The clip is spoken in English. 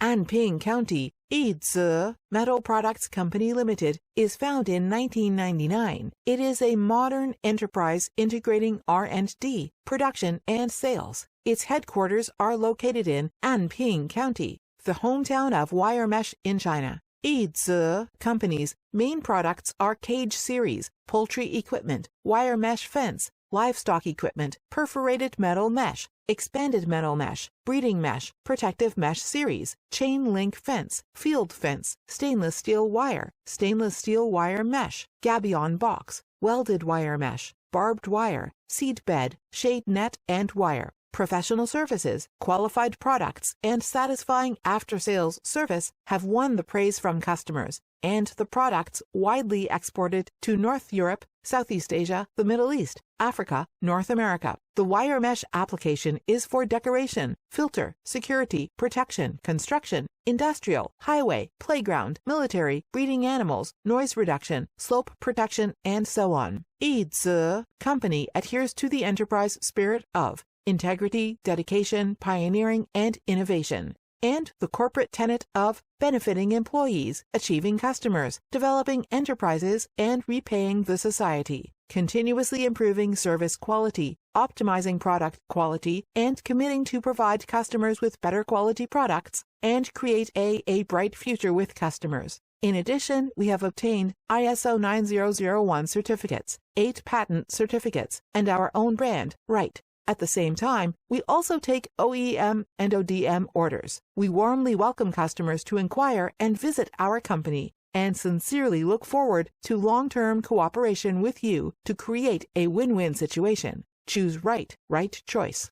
Anping County, YIZEMETAL Products Company Limited, is founded in 1999. It is a modern enterprise integrating R&D, production, and sales. Its headquarters are located in Anping County, the hometown of wire mesh in China. Yize Company's main products are cage series, poultry equipment, wire mesh fence, livestock equipment, perforated metal mesh, expanded metal mesh, breeding mesh, protective mesh series, chain link fence, field fence, stainless steel wire mesh, gabion box, welded wire mesh, barbed wire, seed bed, shade net and wire. Professional services, qualified products, and satisfying after-sales service have won the praise from customers, and the products widely exported to North Europe, Southeast Asia, the Middle East, Africa, North America. The wire mesh application is for decoration, filter, security, protection, construction, industrial, highway, playground, military, breeding animals, noise reduction, slope protection, and so on. Yize Company adheres to the enterprise spirit of integrity, dedication, pioneering, and innovation, and the corporate tenet of benefiting employees, achieving customers, developing enterprises, and repaying the society, continuously improving service quality, optimizing product quality, and committing to provide customers with better quality products and create a bright future with customers. In addition, we have obtained ISO 9001 certificates, 8 patent certificates, and our own brand, Right. At the same time, we also take OEM and ODM orders. We warmly welcome customers to inquire and visit our company, and sincerely look forward to long-term cooperation with you to create a win-win situation. Choose right choice.